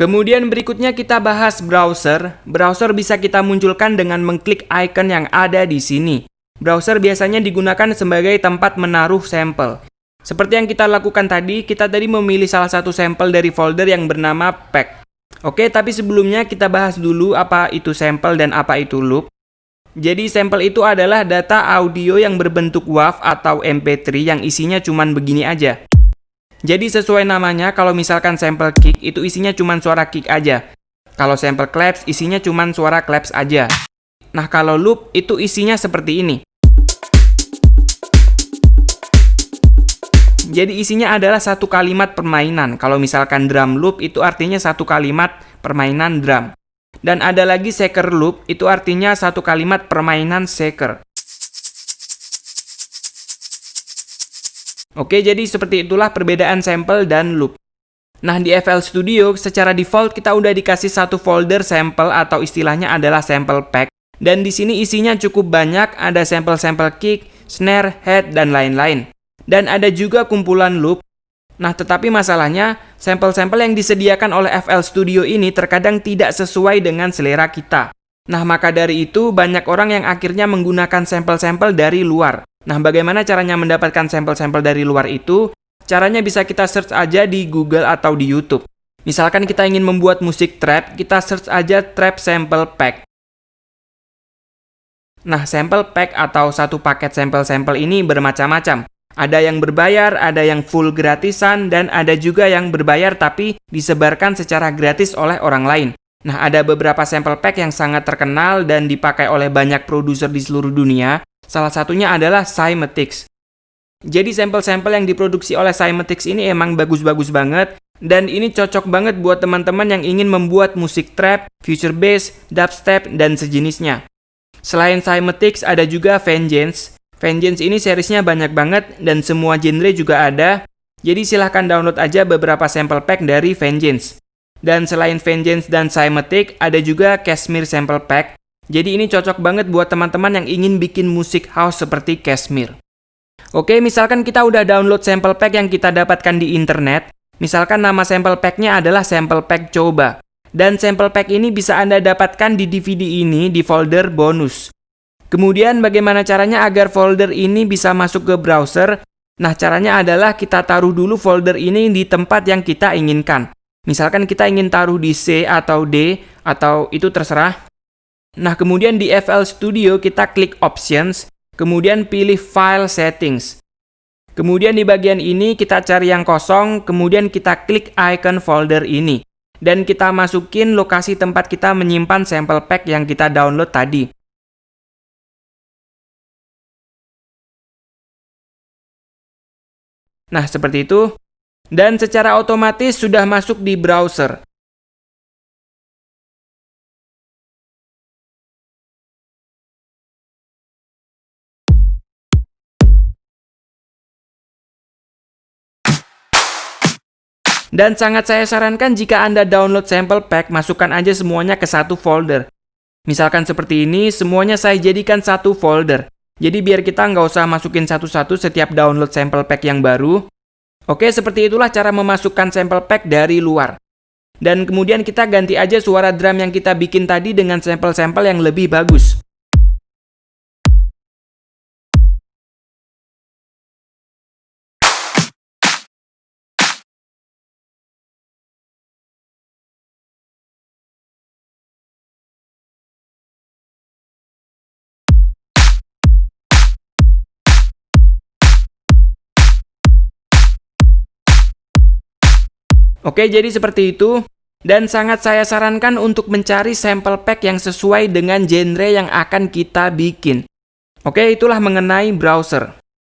Kemudian berikutnya kita bahas browser. Browser bisa kita munculkan dengan mengklik icon yang ada di sini. Browser biasanya digunakan sebagai tempat menaruh sampel. Seperti yang kita lakukan tadi, kita tadi memilih salah satu sampel dari folder yang bernama pack. Oke, tapi sebelumnya kita bahas dulu apa itu sampel dan apa itu loop. Jadi sampel itu adalah data audio yang berbentuk WAV atau MP3 yang isinya cuman begini aja. Jadi sesuai namanya, kalau misalkan sampel kick itu isinya cuman suara kick aja. Kalau sampel claps isinya cuman suara claps aja. Nah kalau loop itu isinya seperti ini. Jadi isinya adalah satu kalimat permainan. Kalau misalkan drum loop itu artinya satu kalimat permainan drum. Dan ada lagi shaker loop, itu artinya satu kalimat permainan shaker. Oke, jadi seperti itulah perbedaan sampel dan loop. Nah, di FL Studio secara default kita udah dikasih satu folder sampel atau istilahnya adalah sample pack. Dan di sini isinya cukup banyak, ada sampel-sampel kick, snare, head, dan lain-lain. Dan ada juga kumpulan loop. Nah, tetapi masalahnya, sampel-sampel yang disediakan oleh FL Studio ini terkadang tidak sesuai dengan selera kita. Nah, maka dari itu banyak orang yang akhirnya menggunakan sampel-sampel dari luar. Nah, bagaimana caranya mendapatkan sampel-sampel dari luar itu? Caranya bisa kita search aja di Google atau di YouTube. Misalkan kita ingin membuat musik trap, kita search aja trap sample pack. Nah, sample pack atau satu paket sampel-sampel ini bermacam-macam. Ada yang berbayar, ada yang full gratisan, dan ada juga yang berbayar tapi disebarkan secara gratis oleh orang lain. Nah, ada beberapa sample pack yang sangat terkenal dan dipakai oleh banyak produser di seluruh dunia. Salah satunya adalah Cymatics. Jadi sampel-sampel yang diproduksi oleh Cymatics ini emang bagus-bagus banget. Dan ini cocok banget buat teman-teman yang ingin membuat musik trap, future bass, dubstep, dan sejenisnya. Selain Cymatics ada juga Vengeance. Vengeance ini seriesnya banyak banget dan semua genre juga ada. Jadi silahkan download aja beberapa sample pack dari Vengeance. Dan selain Vengeance dan Cymatics ada juga Cashmere sample pack. Jadi ini cocok banget buat teman-teman yang ingin bikin musik house seperti Cashmere. Oke, misalkan kita udah download sample pack yang kita dapatkan di internet. Misalkan nama sample pack-nya adalah sample pack coba. Dan sample pack ini bisa Anda dapatkan di DVD ini di folder bonus. Kemudian bagaimana caranya agar folder ini bisa masuk ke browser? Nah, caranya adalah kita taruh dulu folder ini di tempat yang kita inginkan. Misalkan kita ingin taruh di C atau D, atau itu terserah. Nah, kemudian di FL Studio kita klik Options, kemudian pilih File Settings. Kemudian di bagian ini kita cari yang kosong, kemudian kita klik icon folder ini. Dan kita masukin lokasi tempat kita menyimpan sample pack yang kita download tadi. Nah, seperti itu. Dan secara otomatis sudah masuk di browser. Dan sangat saya sarankan jika Anda download sample pack, masukkan aja semuanya ke satu folder. Misalkan seperti ini, semuanya saya jadikan satu folder. Jadi biar kita nggak usah masukin satu-satu setiap download sample pack yang baru. Oke, seperti itulah cara memasukkan sample pack dari luar. Dan kemudian kita ganti aja suara drum yang kita bikin tadi dengan sampel-sampel yang lebih bagus. Oke, jadi seperti itu. Dan sangat saya sarankan untuk mencari sample pack yang sesuai dengan genre yang akan kita bikin. Oke, itulah mengenai browser.